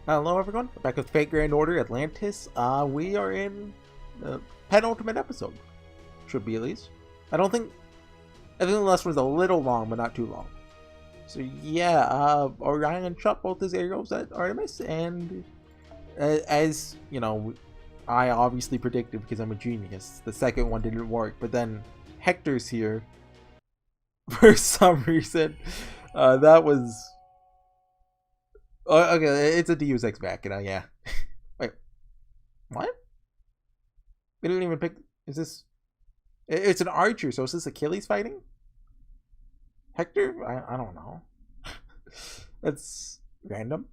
Hello everyone, back with Fate Grand Order Atlantis. We are in the penultimate episode. Should be at least. I think the last one's a little long, but not too long. So yeah, Orion shot both his arrows at Artemis, and as you know, I obviously predicted because I'm a genius. The second one didn't work, but then Hector's here for some reason. That was. Okay, it's a Deus Ex Machina, yeah. Wait, what? We didn't even pick. Is this? It's an archer, so is this Achilles fighting? Hector? I don't know. That's random.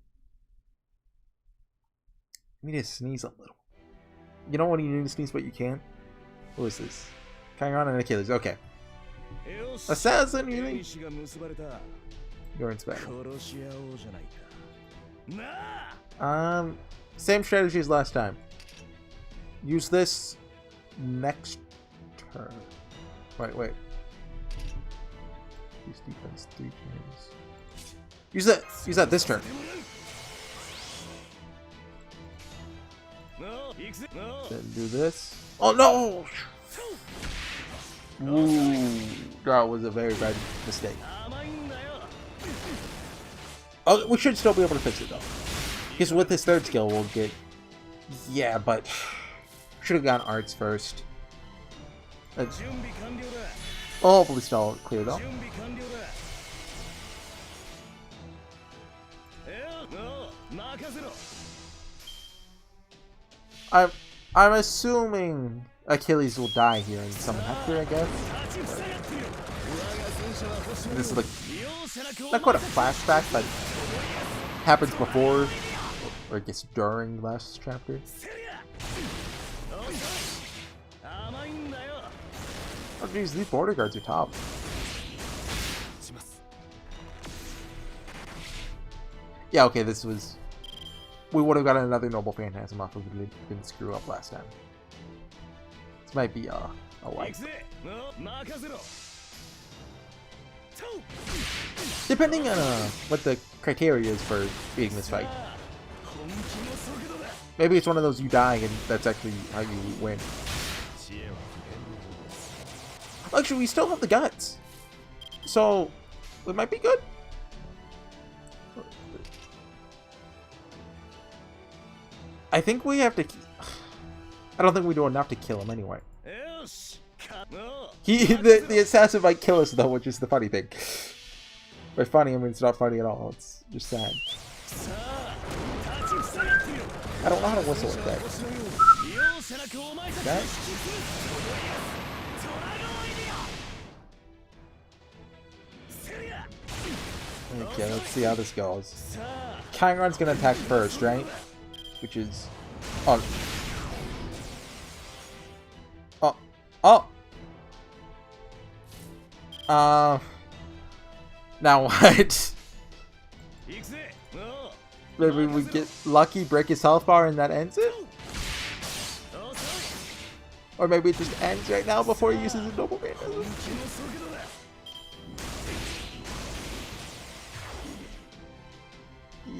I need to sneeze a little. You know when you need to sneeze but you can't? Who is this? Chiron and Achilles. Okay. Assassin, you think? You're inspector. Same strategy as last time. Use this next turn. Wait. Use defense 3 turns. Use that this turn. Then do this. Oh no! Ooh, that was a very bad mistake. Oh, we should still be able to fix it though. Because with his third skill, we'll get. Yeah, but should have gotten arts first. Hopefully, still clear though. I'm assuming Achilles will die here and summon Hector, I guess. This is like not quite a flashback, but happens before or I guess during the last chapter. Oh geez, these border guards are top. Yeah, okay, this was. We would have gotten another Noble Phantasm off if we didn't screw up last time. This might be a wipe. Depending on what the criteria is for beating this fight. Maybe it's one of those you die and that's actually how you win. Actually, we still have the guts. So, it might be good. I think we have to. I don't think we do enough to kill him anyway. The assassin might kill us though, which is the funny thing. By funny, I mean it's not funny at all. It's just sad. I don't know how to whistle like that. That? Okay, let's see how this goes. Chiron's gonna attack first, right? Which is... Oh. Now what? Maybe we get lucky, break his health bar, and that ends it? Or maybe it just ends right now before he uses his Noble Phantasm?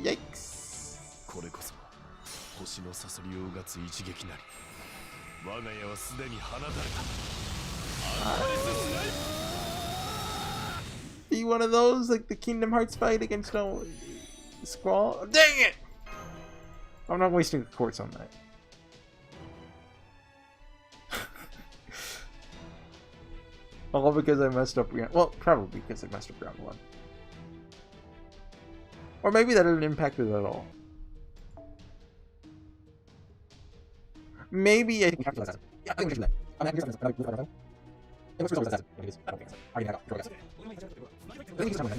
Yikes. Be one of those like the Kingdom Hearts fight against no Squall. Dang it! I'm not wasting a quartz on that. All because I messed up. Well, probably because I messed up round 1. Or maybe that didn't impact it at all. Maybe I think we have to do that. Yeah, I think we should do that. I'm not going to do that. It looks like I don't think so. I already got it. I think so much.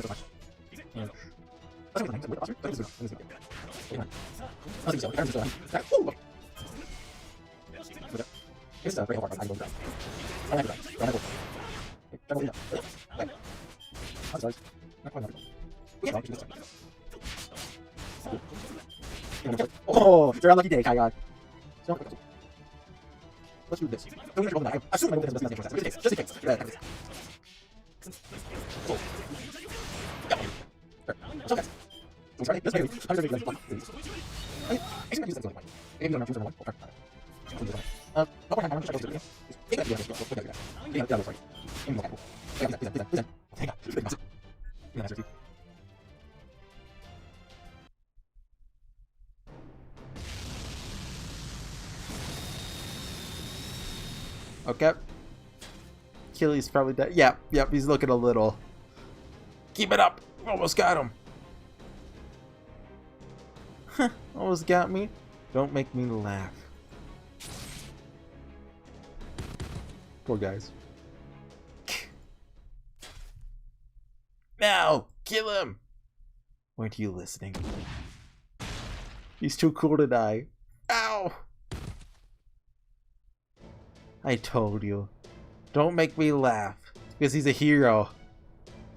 This is a very hard one. Oh, you're unlucky day, Kai. Let's do this. I assume I know this is the best thing. Just in case. Oh. Yeah. Okay. Okay. Achilles probably dead. Yep, he's looking a little. Keep it up. Almost got him. Almost got me. Don't make me laugh. Poor guys. Now, kill him. Weren't you listening? He's too cool to die. Ow! I told you. Don't make me laugh. Because he's a hero.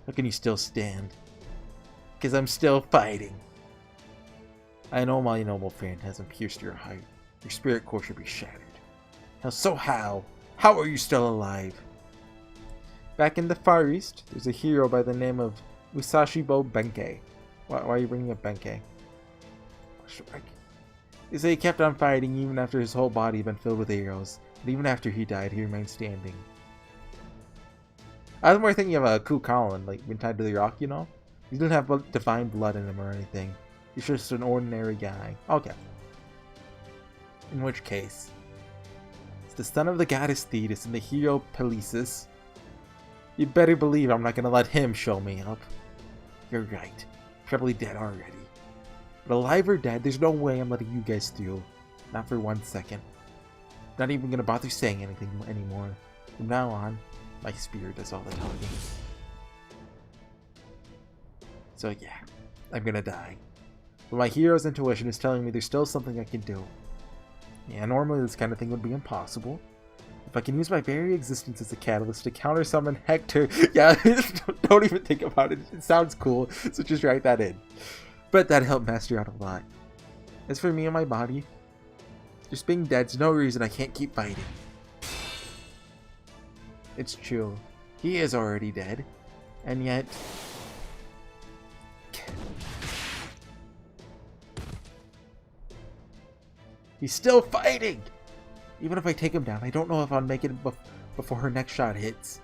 How can you still stand? Because I'm still fighting. I know my noble friend hasn't pierced your heart. Your spirit core should be shattered. How? How are you still alive? Back in the Far East, there's a hero by the name of Musashibo Benkei. Why are you bringing up Benkei? They say he kept on fighting even after his whole body had been filled with arrows. And even after he died, he remained standing. I was more thinking of a Ku Colin, like been tied to the rock, you know? He didn't have divine blood in him or anything. He's just an ordinary guy. Okay. In which case, it's the son of the goddess Thetis and the hero Peleus. You better believe I'm not gonna let him show me up. You're right. Probably dead already. But alive or dead, there's no way I'm letting you guys through. Not for 1 second. Not even gonna bother saying anything anymore. From now on, my spear does all the talking. So yeah, I'm gonna die. But my hero's intuition is telling me there's still something I can do. Yeah, normally this kind of thing would be impossible. If I can use my very existence as a catalyst to counter summon Hector, yeah, don't even think about it. It sounds cool, so just write that in. But that'd help Master out a lot. As for me and my body, just being dead's no reason I can't keep fighting. It's true. He is already dead. And yet... he's still fighting! Even if I take him down, I don't know if I'll make it before her next shot hits.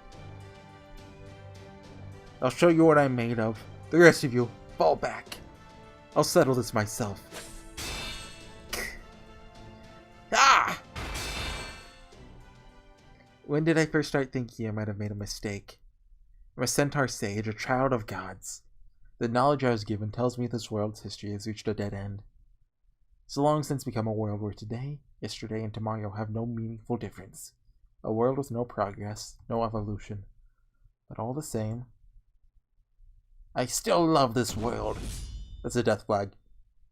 I'll show you what I'm made of. The rest of you, fall back. I'll settle this myself. Ah! When did I first start thinking I might have made a mistake? I'm a centaur sage, a child of gods. The knowledge I was given tells me this world's history has reached a dead end. It's long since become a world where today, yesterday, and tomorrow have no meaningful difference. A world with no progress, no evolution. But all the same, I still love this world. That's a death flag.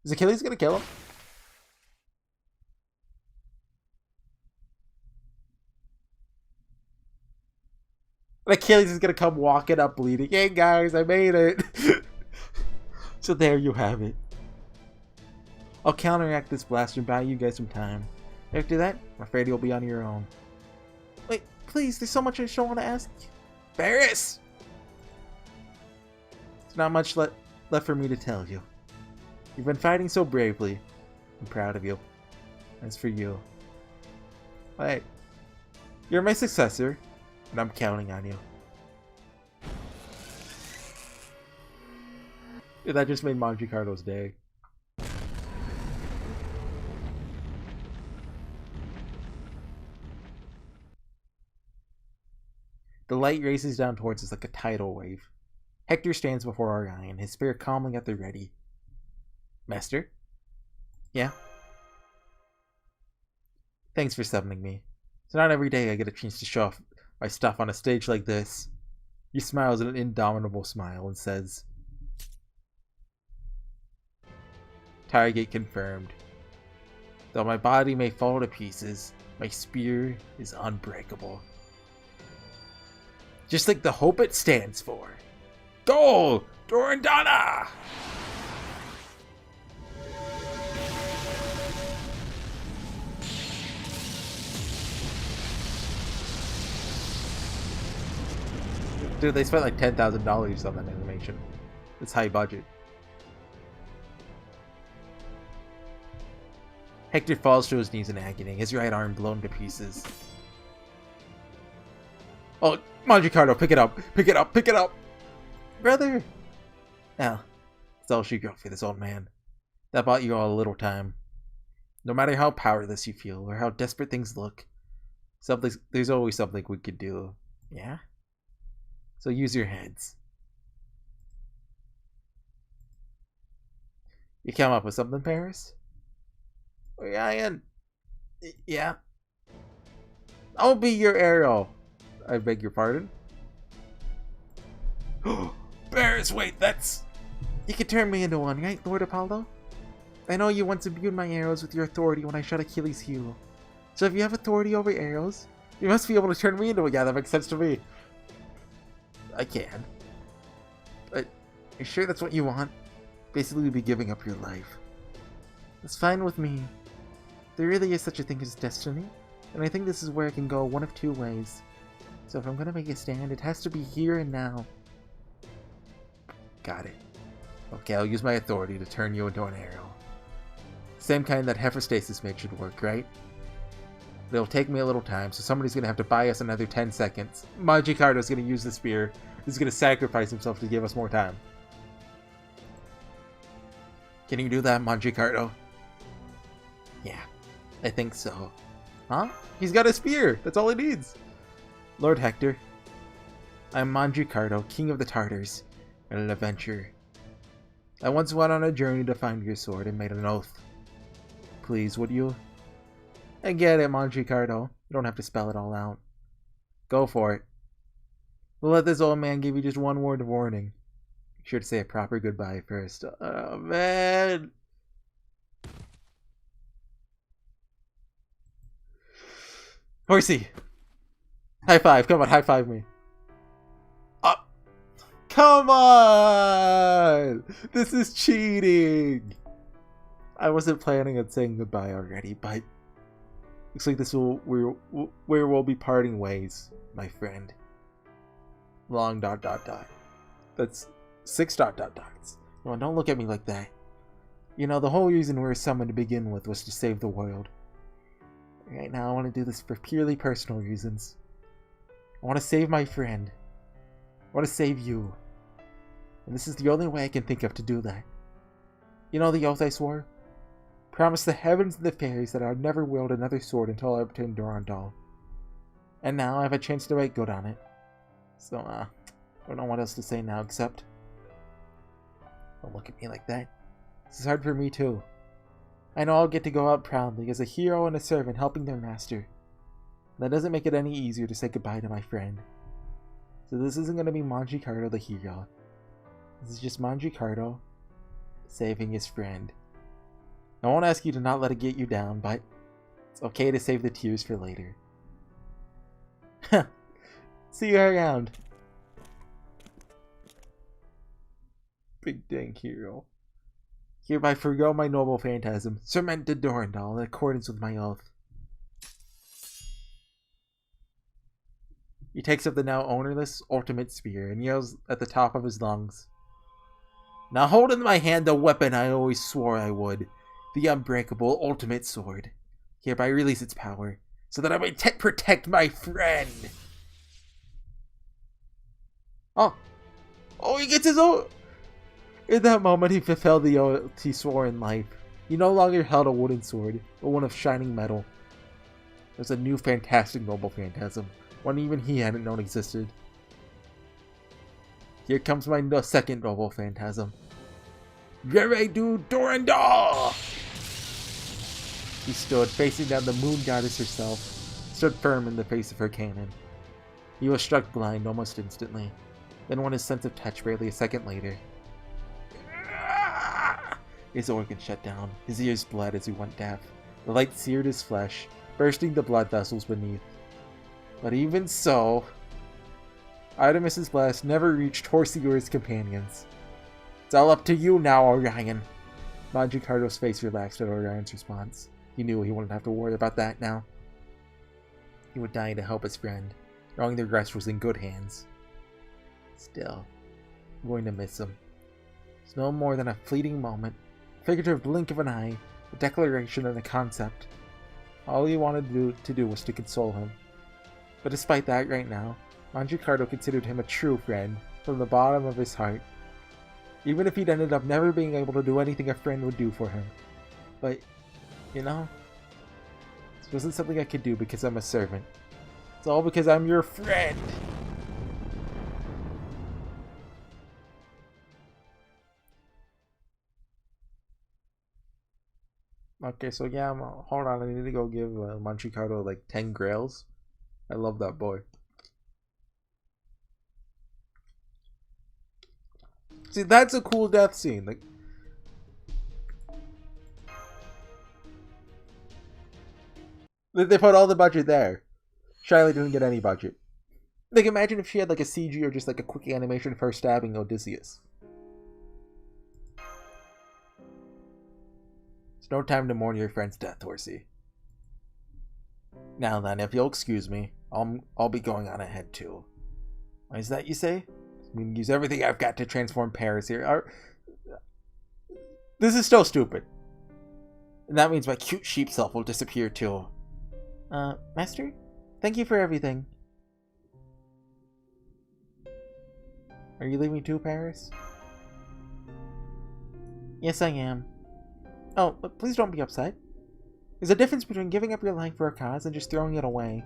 Is Achilles gonna kill him? Achilles is gonna come walking up bleeding. Hey guys, I made it! So there you have it. I'll counteract this blast and buy you guys some time. After that, I'm afraid you'll be on your own. Wait, please, there's so much I still want to ask you. Varys! There's not much left for me to tell you. You've been fighting so bravely. I'm proud of you. As for you... hey, you're my successor, and I'm counting on you. Yeah, that just made Manjicardo's day. The light races down towards us like a tidal wave. Hector stands before our eye, and his spirit calmly at the ready. Master? Yeah? Thanks for summoning me. It's not every day I get a chance to show off my stuff on a stage like this. He smiles an indomitable smile and says, Target confirmed. Though my body may fall to pieces, my spear is unbreakable. Just like the hope it stands for. Go! Durandana! Dude, they spent like $10,000 on that animation. It's high budget. Hector falls to his knees in agony, his right arm blown to pieces. Oh, Magicardo, pick it up! Pick it up! Pick it up! Brother! Now, it's all she got for this old man. That bought you all a little time. No matter how powerless you feel, or how desperate things look, there's always something we could do. Yeah? So use your heads. You come up with something, Paris? Yeah. I'll be your arrow. I beg your pardon? Paris, wait, that's... You can turn me into one, right, Lord Apollo? I know you once imbued my arrows with your authority when I shot Achilles' heel. So if you have authority over arrows, you must be able to turn me into one. Yeah, that makes sense to me. I can. But, you sure that's what you want? Basically, you'd be giving up your life. That's fine with me. There really is such a thing as destiny, and I think this is where it can go one of two ways. So if I'm gonna make a stand, it has to be here and now. Got it. Okay, I'll use my authority to turn you into an arrow. Same kind that Hephaestus made should work, right? But it'll take me a little time, so somebody's gonna have to buy us another 10 seconds. Magicardo's gonna use the spear. He's gonna sacrifice himself to give us more time. Can you do that, Magicardo? Yeah, I think so. Huh? He's got a spear! That's all he needs! Lord Hector, I'm Magicardo, King of the Tartars, and an adventurer. I once went on a journey to find your sword and made an oath. Please, would you? I get it, Magicardo. You don't have to spell it all out. Go for it. We'll let this old man give you just one word of warning. Be sure to say a proper goodbye first. Oh, man! Horsey! High five! Come on, high five me. Come on! This is cheating! I wasn't planning on saying goodbye already, but looks like this will where we'll be parting ways, my friend. Long ... That's 6 ... No, don't look at me like that. You know, the whole reason we were summoned to begin with was to save the world. Right now, I want to do this for purely personal reasons. I want to save my friend. I want to save you. And this is the only way I can think of to do that. You know the oath I swore? Promised the heavens and the fairies that I would never wield another sword until I obtained Durandal. And now I have a chance to make good on it. So, I don't know what else to say now except... Don't look at me like that. This is hard for me too. I know I'll get to go out proudly as a hero and a servant helping their master. That doesn't make it any easier to say goodbye to my friend. So this isn't going to be Magicardo the hero. This is just Magicardo saving his friend. I won't ask you to not let it get you down, but it's okay to save the tears for later. See you around. Big dang hero. Hereby forgo my noble phantasm, cemented Durandal in accordance with my oath. He takes up the now ownerless ultimate spear and yells at the top of his lungs. Now hold in my hand the weapon I always swore I would, the unbreakable ultimate sword. Hereby release its power, so that I may protect my friend. Oh, he gets his own. In that moment, he fulfilled the oath he swore in life. He no longer held a wooden sword, but one of shining metal. It was a new fantastic noble phantasm, one even he hadn't known existed. Here comes my second noble phantasm. Geredu Durandal! He stood, facing down the moon goddess herself, stood firm in the face of her cannon. He was struck blind almost instantly, then won his sense of touch barely a second later. His organs shut down, his ears bled as he went deaf. The light seared his flesh, bursting the blood vessels beneath. But even so, Artemis's blast never reached Horsey or his companions. It's all up to you now, Orion. Magicardo's face relaxed at Orion's response. He knew he wouldn't have to worry about that now. He would die to help his friend, knowing the rest was in good hands. Still, I'm going to miss him. It's no more than a fleeting moment, figurative blink of an eye, a declaration and a concept. All he wanted to do was to console him. But despite that, right now, Manjicardo considered him a true friend from the bottom of his heart. Even if he'd ended up never being able to do anything a friend would do for him. But, you know, this wasn't something I could do because I'm a servant. It's all because I'm your friend! Okay, so yeah, hold on, I need to go give Manchicato like 10 grails. I love that boy. See, that's a cool death scene. Like, they put all the budget there. Shiley didn't get any budget. Like, imagine if she had like a CG or just like a quick animation of her stabbing Odysseus. It's no time to mourn your friend's death, Horsey. Now then, if you'll excuse me, I'll be going on ahead too. Why is that, you say? I'm gonna use everything I've got to transform Paris here. This is still stupid. And that means my cute sheep self will disappear too. Master? Thank you for everything. Are you leaving too, Paris? Yes, I am. Oh, but please don't be upset. There's a difference between giving up your life for a cause and just throwing it away.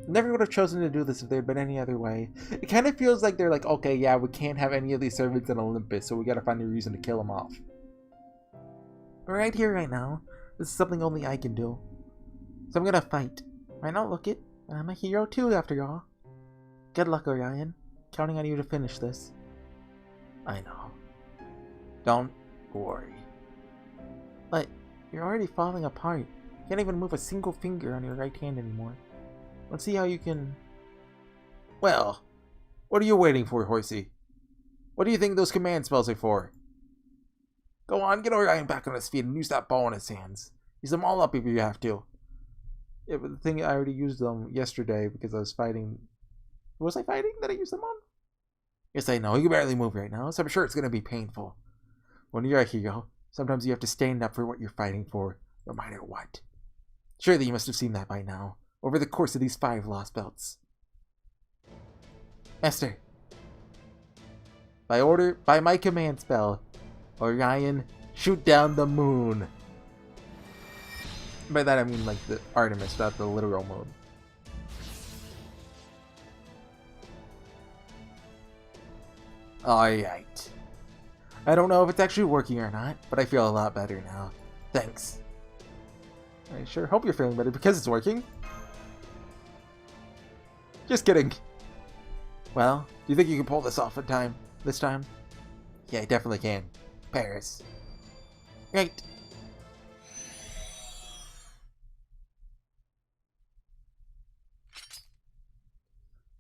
I never would have chosen to do this if there had been any other way. It kind of feels like they're like, okay, yeah, we can't have any of these servants in Olympus, so we gotta find a reason to kill them off. Right here, right now. This is something only I can do. So I'm gonna fight. Might not look it, but I'm a hero too, after all. Good luck, Orion. Counting on you to finish this. I know. Don't worry. But you're already falling apart. You can't even move a single finger on your right hand anymore. Let's see how you can... Well, what are you waiting for, Horsey? What do you think those command spells are for? Go on, get Orion back on his feet and use that ball in his hands. Use them all up if you have to. Yeah, but the thing, I already used them yesterday because I was fighting... Was I fighting that I used them on? Yes, I know. You can barely move right now, so I'm sure it's going to be painful. When you're a hero, sometimes you have to stand up for what you're fighting for, no matter what. Surely you must have seen that by now, over the course of these 5 lost belts. Master. By my command spell, Orion, shoot down the moon. By that I mean like the Artemis, not the literal moon. Alright. I don't know if it's actually working or not, but I feel a lot better now. Thanks. I sure hope you're feeling better because it's working. Just kidding. Well, do you think you can pull this off this time? Yeah, I definitely can. Paris. Right.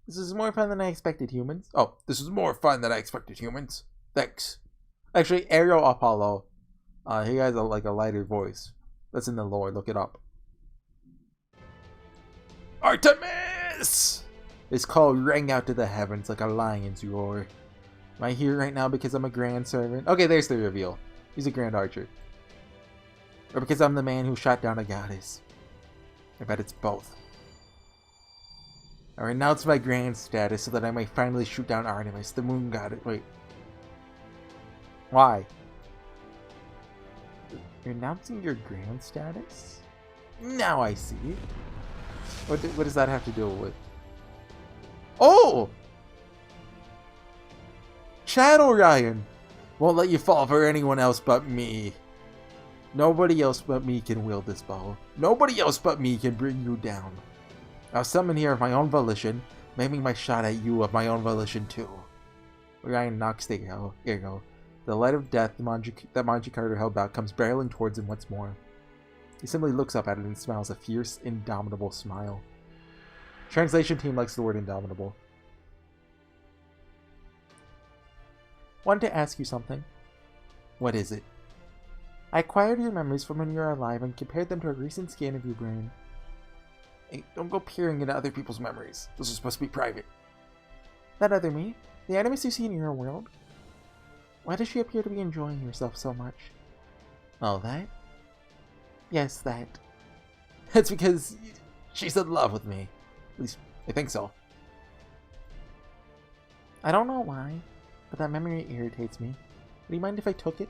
This is more fun than I expected, humans. Oh, this is more fun than I expected, humans. Thanks. Actually, Aerial Apollo, he has a lighter voice. That's in the lore, look it up. Artemis! His call rang out to the heavens like a lion's roar. Am I here right now because I'm a grand servant? Okay, there's the reveal. He's a grand archer. Or because I'm the man who shot down a goddess. I bet it's both. I renounce my grand status so that I may finally shoot down Artemis, the moon goddess. Wait. Why? You're announcing your grand status? Now I see. What does that have to do with? Oh! Chad Orion! Won't let you fall for anyone else but me. Nobody else but me can wield this bow. Nobody else but me can bring you down. I'll summon here of my own volition, making my shot at you of my own volition too. Orion knocks the arrow. The light of death that Manjicardo held back comes barreling towards him once more. He simply looks up at it and smiles a fierce, indomitable smile. Translation team likes the word indomitable. Wanted to ask you something. What is it? I acquired your memories from when you were alive and compared them to a recent scan of your brain. Hey, don't go peering into other people's memories. This is supposed to be private. That other me? The Artemis you see in your world? Why does she appear to be enjoying herself so much? Oh, that? Yes, that. That's because she's in love with me. At least, I think so. I don't know why, but that memory irritates me. Would you mind if I took it?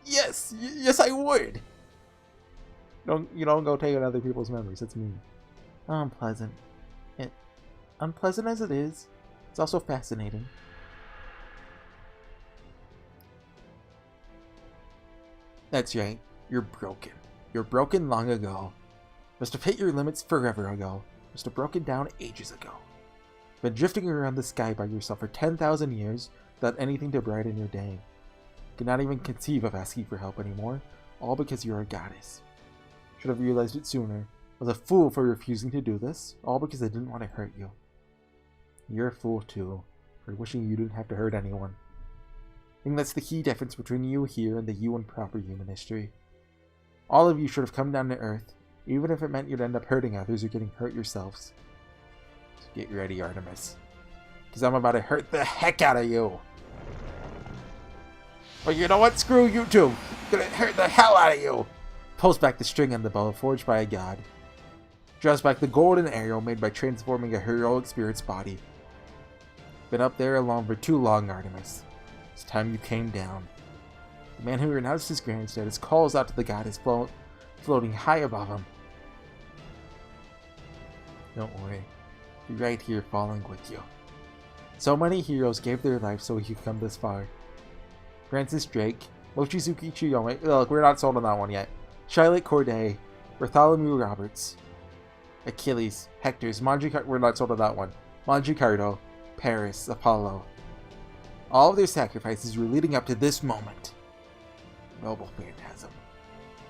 Yes! Yes, I would! You don't go take on other people's memories. That's mean. Oh, unpleasant. Unpleasant as it is, it's also fascinating. That's right. You're broken. You're broken long ago. Must have hit your limits forever ago. Must have broken down ages ago. Been drifting around the sky by yourself for 10,000 years without anything to brighten your day. Could not even conceive of asking for help anymore, all because you're a goddess. Should have realized it sooner. Was a fool for refusing to do this, all because I didn't want to hurt you. You're a fool too, for wishing you didn't have to hurt anyone. I think that's the key difference between you here and the you in proper human history. All of you should have come down to Earth, even if it meant you'd end up hurting others or getting hurt yourselves. So get ready, Artemis. Because I'm about to hurt the heck out of you. But you know what? Screw you too. I'm gonna hurt the hell out of you. Pulls back the string on the bow forged by a god. Draws back the golden arrow made by transforming a heroic spirit's body. Been up there alone for too long, Artemis. It's time you came down. The man who renounced his grand status calls out to the goddess floating high above him. Don't worry. Be right here following with you. So many heroes gave their lives so we could come this far. Francis Drake, Mochizuki Chiyome, look, we're not sold on that one yet. Charlotte Corday, Bartholomew Roberts, Achilles, Hector's, we're not sold on that one. Manjicardo, Paris, Apollo. All of their sacrifices were leading up to this moment. Noble Phantasm.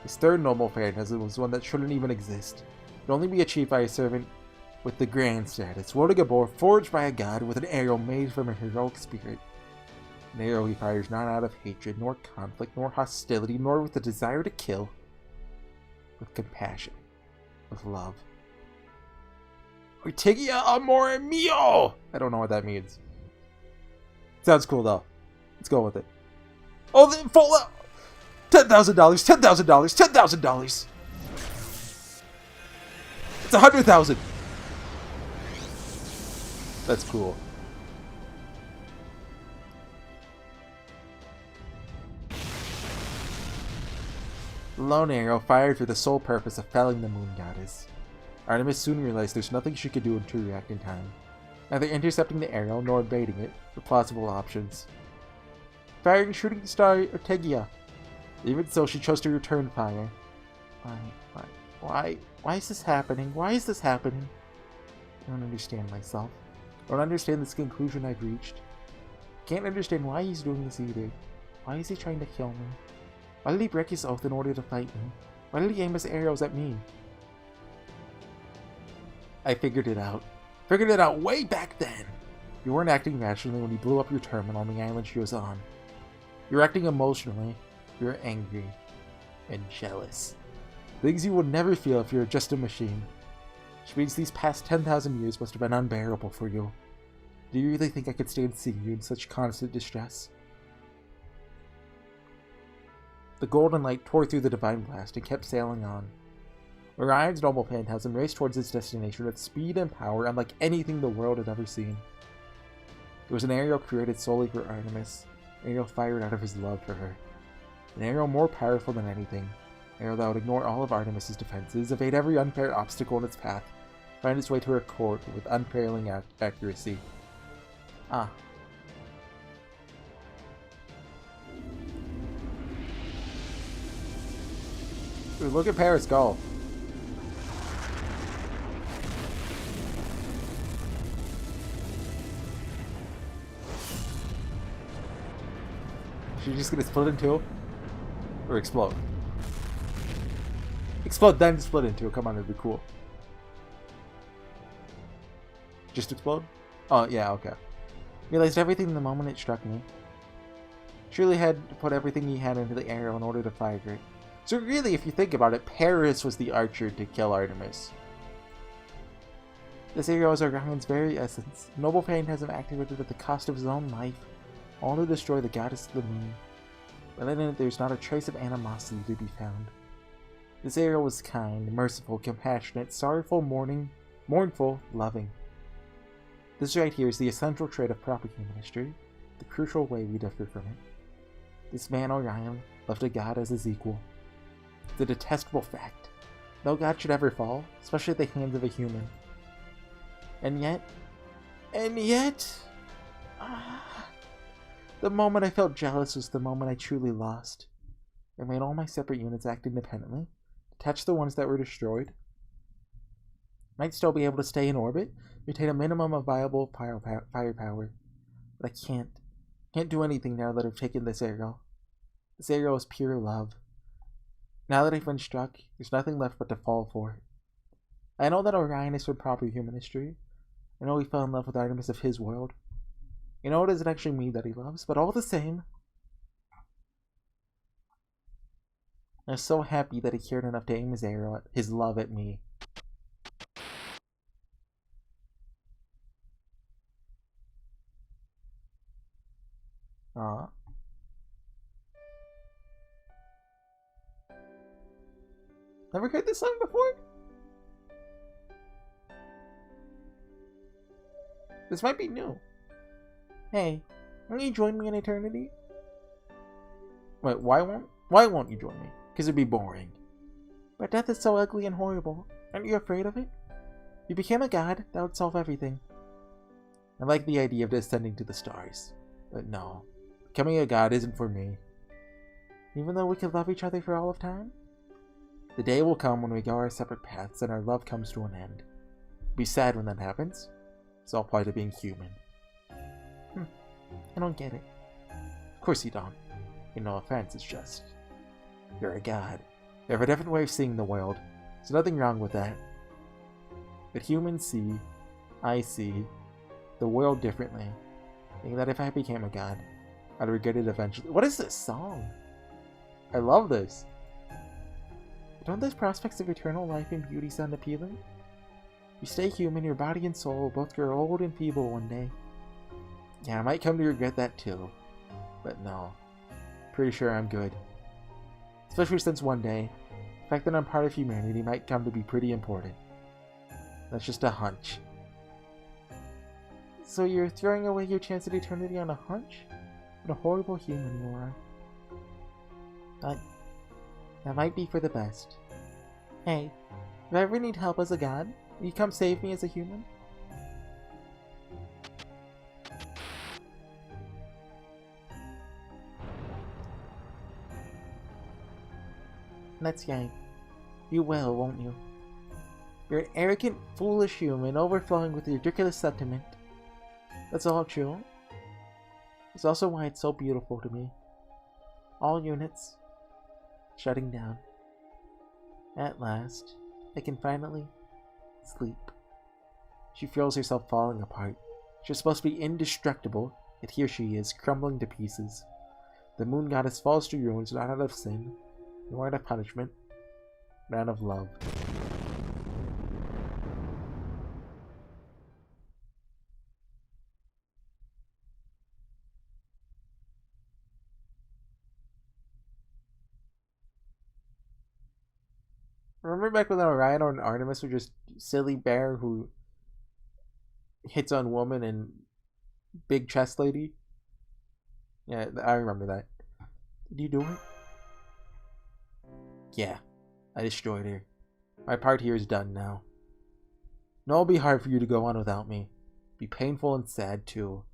His third noble phantasm was one that shouldn't even exist. It could only be achieved by a servant with the grand status, wielding a bow forged by a god with an arrow made from a heroic spirit. An arrow he fires not out of hatred, nor conflict, nor hostility, nor with the desire to kill. With compassion. With love. Ortigia amore mio! I don't know what that means. Sounds cool though. Let's go with it. Oh, the full out! $10,000! $10,000! $10,000! It's 100,000! That's cool. The lone arrow fired for the sole purpose of felling the moon goddess. Artemis soon realized there's nothing she could do to react in time. Neither intercepting the arrow nor evading it were plausible options. Firing shooting star Ortegia. Even so, she chose to return fire. Why is this happening? Why is this happening? I don't understand myself. I don't understand this conclusion I've reached. I can't understand why he's doing this either. Why is he trying to kill me? Why did he break his oath in order to fight me? Why did he aim his arrows at me? I figured it out. Figured it out way back then! You weren't acting rationally when you blew up your terminal on the island she was on. You're acting emotionally. You're angry. And jealous. Things you would never feel if you were just a machine. Which means these past 10,000 years must have been unbearable for you. Do you really think I could stand seeing you in such constant distress? The golden light tore through the divine blast and kept sailing on. Orion's noble phantasm raced towards its destination with speed and power unlike anything the world had ever seen. It was an arrow created solely for Artemis, an arrow fired out of his love for her. An arrow more powerful than anything, an arrow that would ignore all of Artemis's defenses, evade every unfair obstacle in its path, find its way to her court with unfailing accuracy. Ah. Dude, look at Paris go. She's just gonna split in two? Or explode? Explode, then split in two. Come on, it'd be cool. Just explode? Oh, yeah, okay. Realized everything the moment it struck me. Surely had to put everything he had into the arrow in order to fire it. So really, if you think about it, Paris was the archer to kill Artemis. This arrow is Orion's very essence. Noble Phantasm activated at the cost of his own life, all to destroy the goddess of the moon. but in it there's not a trace of animosity to be found. This Ariel was kind, merciful, compassionate, sorrowful, mournful, loving. This right here is the essential trait of proper human history, the crucial way we differ from it. This man, Orion, loved a god as his equal. It's a detestable fact. No god should ever fall, especially at the hands of a human. And yet, the moment I felt jealous was the moment I truly lost. I made all my separate units act independently, detached the ones that were destroyed. Might still be able to stay in orbit, retain a minimum of viable firepower, but I can't do anything now that I've taken this Ariel. This Ariel is pure love. Now that I've been struck, there's nothing left but to fall for it. I know that Orion is from proper human history. I know he fell in love with Artemis of his world. I know it isn't actually me that he loves, but all the same, I'm so happy that he cared enough to aim his arrow at his love at me. Aw. Never heard this song before? This might be new. Hey, won't you join me in eternity? Wait, why won't you join me? Because it'd be boring. But death is so ugly and horrible. Aren't you afraid of it? If you became a god, that would solve everything. I like the idea of descending to the stars. But no, becoming a god isn't for me. Even though we could love each other for all of time? The day will come when we go our separate paths and our love comes to an end. It'll be sad when that happens. It's all part of being human. I don't get it. Of course you don't. No offense, it's just... You're a god. You have a different way of seeing the world. There's nothing wrong with that. But humans see, I see, the world differently. Thinking that if I became a god, I'd regret it eventually. What is this song? I love this. Don't those prospects of eternal life and beauty sound appealing? You stay human, your body and soul will both grow old and feeble one day. Yeah, I might come to regret that too. But no. Pretty sure I'm good. Especially since one day, the fact that I'm part of humanity might come to be pretty important. That's just a hunch. So you're throwing away your chance at eternity on a hunch? What a horrible human you are. But that might be for the best. Hey, if I ever need help as a god, will you come save me as a human? Let's yank. You will, won't you? You're an arrogant, foolish human, overflowing with ridiculous sentiment. That's all true. It's also why it's so beautiful to me. All units shutting down. At last, I can finally sleep. She feels herself falling apart. She's supposed to be indestructible, yet here she is, crumbling to pieces. The moon goddess falls to ruins, not out of sin, nor out of punishment, but out of love. Remember back when Orion and Artemis were just silly bear who hits on woman and big chest lady? Yeah, I remember that. Did you do it? Yeah, I destroyed her. My part here is done now. No, it'll be hard for you to go on without me. It'll be painful and sad too.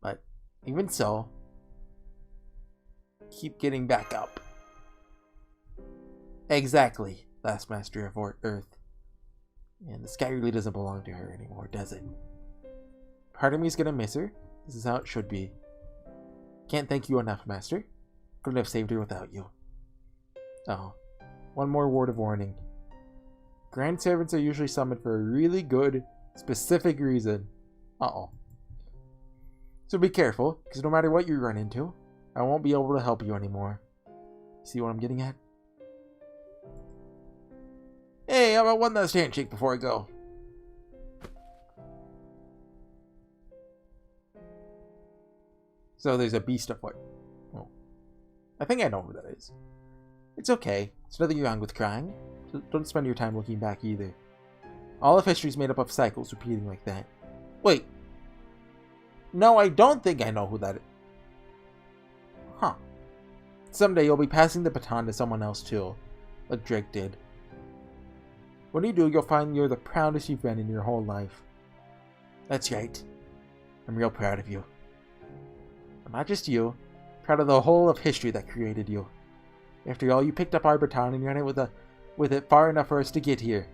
But even so, keep getting back up. Exactly, last master of Earth. And the sky really doesn't belong to her anymore, does it? Part of me's gonna miss her. This is how it should be. Can't thank you enough, master. Couldn't have saved her without you. Oh, one more word of warning. Grand servants are usually summoned for a really good, specific reason. Uh-oh. So be careful, because no matter what you run into, I won't be able to help you anymore. See what I'm getting at? Hey, how about one last handshake before I go? So there's a beast afoot. Oh. I think I know who that is. It's okay. It's nothing wrong with crying. So don't spend your time looking back either. All of history is made up of cycles repeating like that. Wait. No, I don't think I know who that is. Huh. Someday you'll be passing the baton to someone else too, like Drake did. When you do, you'll find you're the proudest you've been in your whole life. That's right. I'm real proud of you. And not just you, proud of the whole of history that created you. After all, you picked up our baton and ran it with it far enough for us to get here.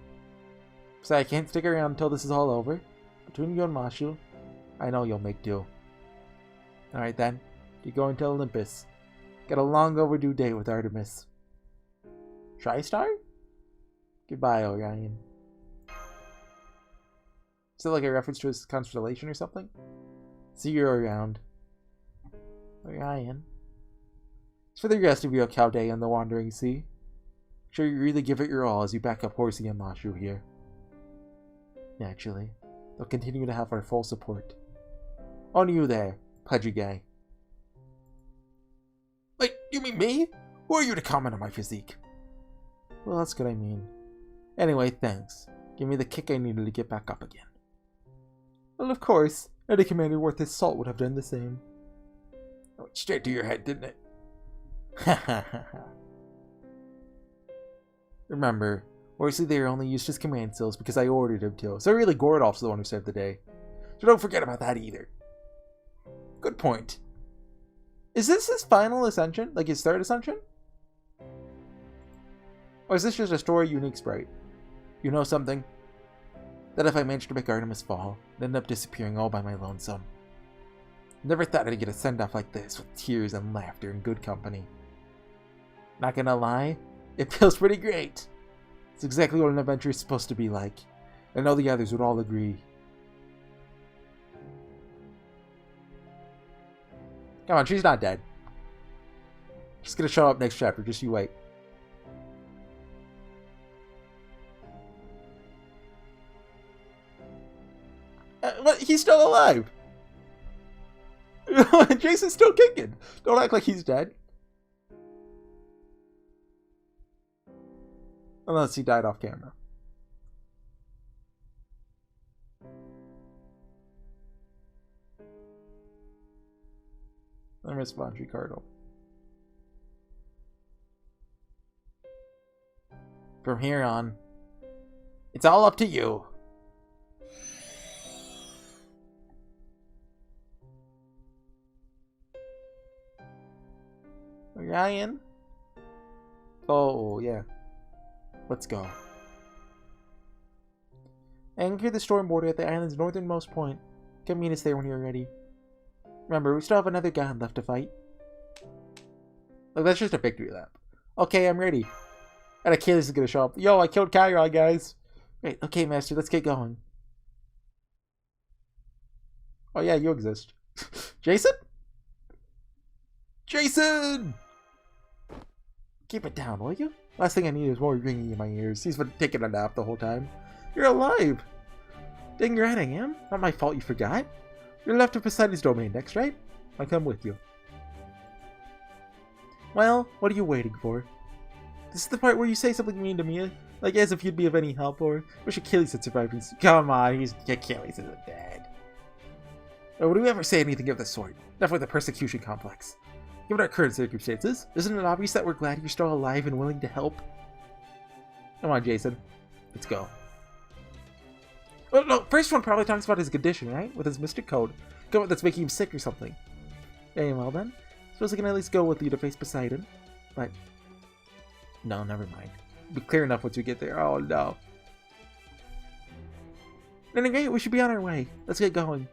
So I can't stick around until this is all over. Between you and Mashu, I know you'll make do. Alright then, you're going to Olympus. Got a long overdue date with Artemis. TriStar? Goodbye, Orion. Is it like a reference to his constellation or something? See you around. Orion. As for the rest of your cow day on the Wandering Sea, sure you really give it your all as you back up Horsey and Mashu here. Naturally, they'll continue to have our full support. On you there, pudgy guy. Wait, you mean me? Who are you to comment on my physique? Well, that's what I mean. Anyway, thanks. Give me the kick I needed to get back up again. Well, of course. Any commander worth his salt would have done the same. It went straight to your head, didn't it? Ha ha ha ha. Remember, Horsey there only used his command skills because I ordered him to, so really Gordolf's the one who saved the day. So don't forget about that either. Good point. Is this his final ascension? Like his third ascension? Or is this just a story unique sprite? You know something? That if I managed to make Artemis fall, I'd end up disappearing all by my lonesome. Never thought I'd get a send-off like this, with tears and laughter and good company. Not gonna lie, it feels pretty great. It's exactly what an adventure is supposed to be like. I know the others would all agree. Come on, she's not dead. She's gonna show up next chapter, just you wait. What? He's still alive! Jason's still kicking! Don't act like he's dead. Unless he died off camera. I miss Von Ricardo. From here on, it's all up to you. Ryan? Oh, yeah. Let's go. Anchor the storm border at the island's northernmost point. Come meet us there when you're ready. Remember, we still have another god left to fight. Look, that's just a victory lap. Okay, I'm ready. And Achilles is gonna show up. Yo, I killed Chiron, guys. Great, okay, Master, let's get going. Oh yeah, you exist. Jason? Jason! Keep it down, will you? Last thing I need is more ringing in my ears. He's been taking a nap the whole time. You're alive! Dang right I am. Not my fault you forgot. You're left of Poseidon's domain next, right? I'll come with you. Well, what are you waiting for? This is the part where you say something mean to me, like as if you'd be of any help, or wish Achilles had survived. Come on, Achilles isn't dead. Or would we ever say anything of the sort? Enough with the persecution complex. Given our current circumstances, isn't it obvious that we're glad you're still alive and willing to help? Come on, Jason. Let's go. Well, no, first one probably talks about his condition, right? With his mystic code. Code that's making him sick or something. Very well then. Suppose I can at least go with you to face Poseidon. But... no, never mind. Be clear enough once we get there. Oh no. Then again, we should be on our way. Let's get going.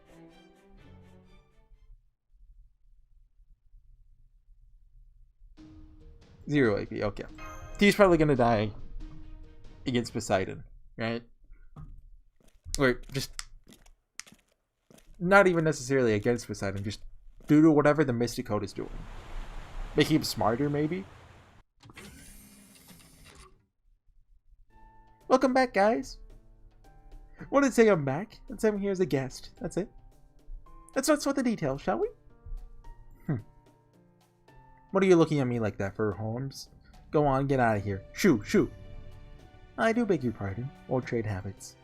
Zero AP, okay. He's probably gonna die against Poseidon, right? Or just not even necessarily against Poseidon, just due to whatever the Mystic Code is doing. Making him smarter, maybe? Welcome back, guys. Wanted to say I'm back, and say I'm here as a guest. That's it. Let's not sweat the details, shall we? What are you looking at me like that for, Holmes? Go on, get out of here. Shoo, shoo. I do beg your pardon. Old trade habits.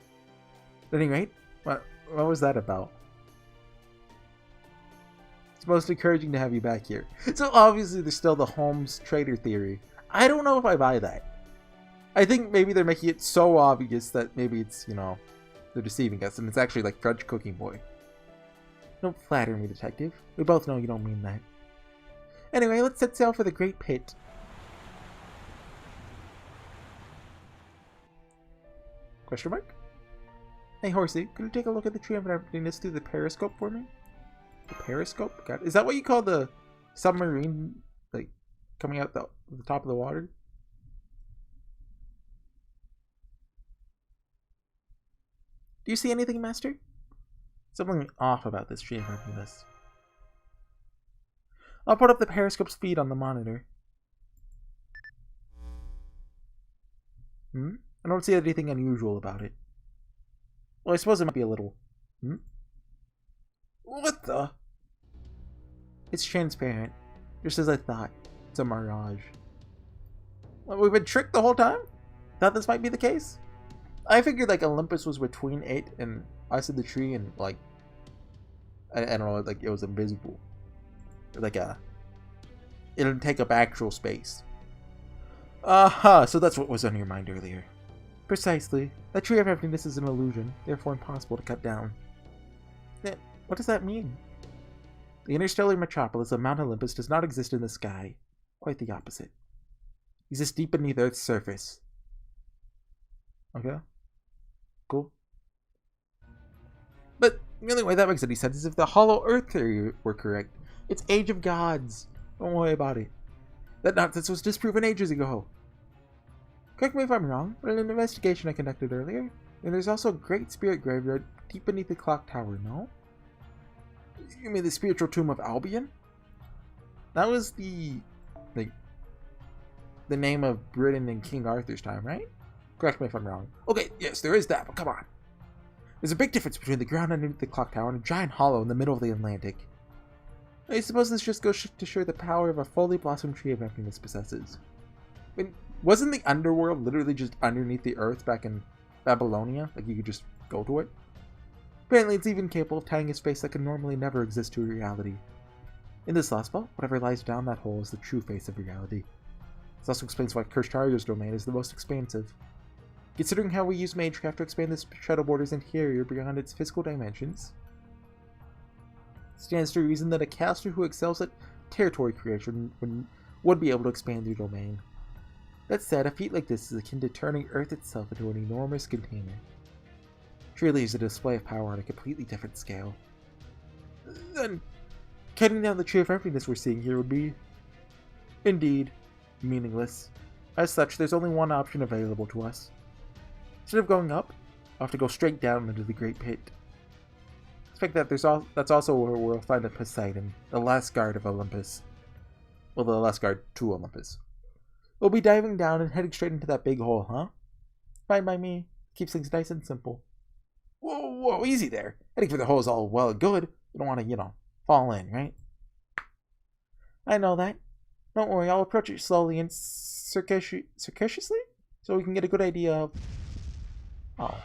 At any rate, what was that about? It's most encouraging to have you back here. So obviously there's still the Holmes trader theory. I don't know if I buy that. I think maybe they're making it so obvious that maybe it's, you know, they're deceiving us and it's actually like French Cooking Boy. Don't flatter me, detective. We both know you don't mean that. Anyway, let's set sail for the Great Pit. Question mark? Hey, Horsey, could you take a look at the Tree of Emptiness through the periscope for me? The periscope? God, is that what you call the submarine, like, coming out the top of the water? Do you see anything, Master? Something off about this Tree of Emptiness. I'll put up the periscope speed on the monitor. I don't see anything unusual about it. Well, I suppose it might be a little... What the? It's transparent. Just as I thought. It's a mirage. Well, we've been tricked the whole time? Thought this might be the case? I figured like Olympus was between it and us in the tree and like... I don't know, like it was invisible. Like it didn't take up actual space. Aha, so that's what was on your mind earlier. Precisely. That Tree of Emptiness is an illusion, therefore impossible to cut down. What does that mean? The interstellar metropolis of Mount Olympus does not exist in the sky. Quite the opposite. It exists deep beneath Earth's surface. Okay. Cool. But the only way that makes any sense is if the hollow Earth theory were correct. It's Age of Gods. Don't worry about it. That nonsense was disproven ages ago. Correct me if I'm wrong, but in an investigation I conducted earlier, and there's also a great spirit graveyard deep beneath the clock tower, no? You mean the spiritual tomb of Albion? That was the name of Britain in King Arthur's time, right? Correct me if I'm wrong. Okay, yes, there is that, but come on. There's a big difference between the ground underneath the clock tower and a giant hollow in the middle of the Atlantic. I suppose this just goes to show the power of a fully blossomed Tree of Emptiness possesses. I mean, wasn't the underworld literally just underneath the earth back in Babylonia? Like you could just go to it? Apparently it's even capable of tying a space that could normally never exist to reality. In this last spot, whatever lies down that hole is the true face of reality. This also explains why Kershtario's domain is the most expansive. Considering how we use Magecraft to expand this shadow border's interior beyond its physical dimensions, it stands to reason that a caster who excels at territory creation would be able to expand their domain. That said, a feat like this is akin to turning Earth itself into an enormous container. Truly is a display of power on a completely different scale. Then, cutting down the Tree of Emptiness we're seeing here would be, indeed, meaningless. As such, there's only one option available to us. Instead of going up, we'll have to go straight down into the Great Pit. Expect that that's also where we'll find a Poseidon, the last guard of Olympus. Well, the last guard to Olympus. We'll be diving down and heading straight into that big hole, huh? Fine by me. Keeps things nice and simple. Whoa, easy there. Heading for the hole is all well and good. You don't want to, fall in, right? I know that. Don't worry, I'll approach it slowly and circuitously, so we can get a good idea of... Oh.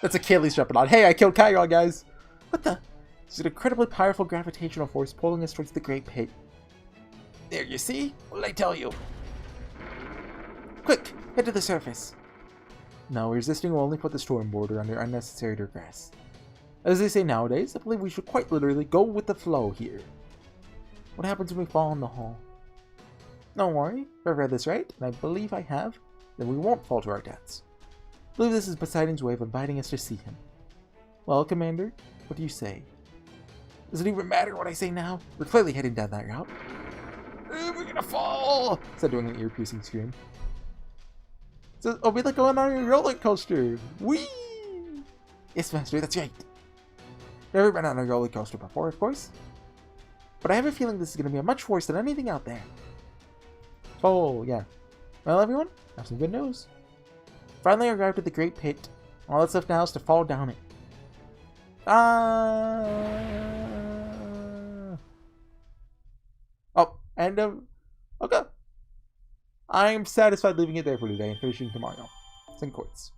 That's Achilles jumping on. Hey, I killed Chiron, guys! What the? There's an incredibly powerful gravitational force pulling us towards the Great Pit. There, you see? What did I tell you? Quick, head to the surface. No, resisting will only put the storm border under unnecessary distress. As they say nowadays, I believe we should quite literally go with the flow here. What happens when we fall in the hole? Don't worry, if I've read this right, and I believe I have, then we won't fall to our deaths. I believe this is Poseidon's way of inviting us to see him. Well, Commander, what do you say? Does it even matter what I say now? We're clearly heading down that route. We're gonna fall! Said doing an ear-piercing scream. So, oh, we like going on a roller coaster! Whee! Yes, Master, that's right. Never been on a roller coaster before, of course. But I have a feeling this is gonna be much worse than anything out there. Oh, yeah. Well, everyone, I have some good news. Finally arrived at the Great Pit. All that's left now is to fall down it. Oh, And, okay. I'm satisfied leaving it there for today and finishing tomorrow. Send quotes.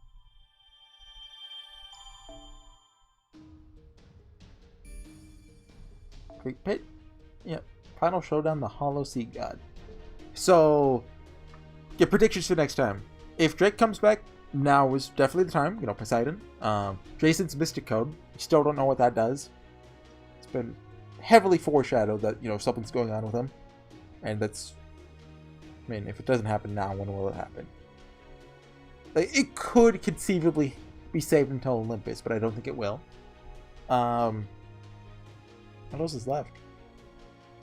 Great Pit? Yep. Final Showdown, the Hollow Sea God. So, get predictions for next time. If Drake comes back, now is definitely the time. You know, Poseidon. Jason's Mystic Code. Still don't know what that does. It's been heavily foreshadowed that, you know, something's going on with him. And that's... I mean, if it doesn't happen now, when will it happen? Like, it could conceivably be saved until Olympus, but I don't think it will. What else is left?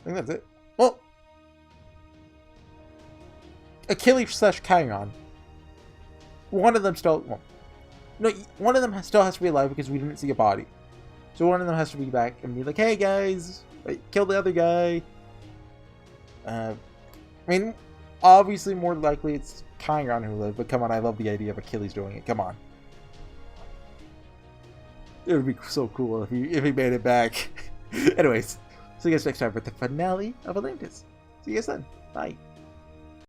I think that's it. Well, Achilles / Chiron. One of them still... Well, no, one of them still has to be alive because we didn't see a body. So one of them has to be back and be like, hey guys, kill the other guy. I mean, obviously more likely it's Chiron who lived, but come on, I love the idea of Achilles doing it. Come on. It would be so cool if he made it back. Anyways, see you guys next time for the finale of Atlantis. See you guys then. Bye.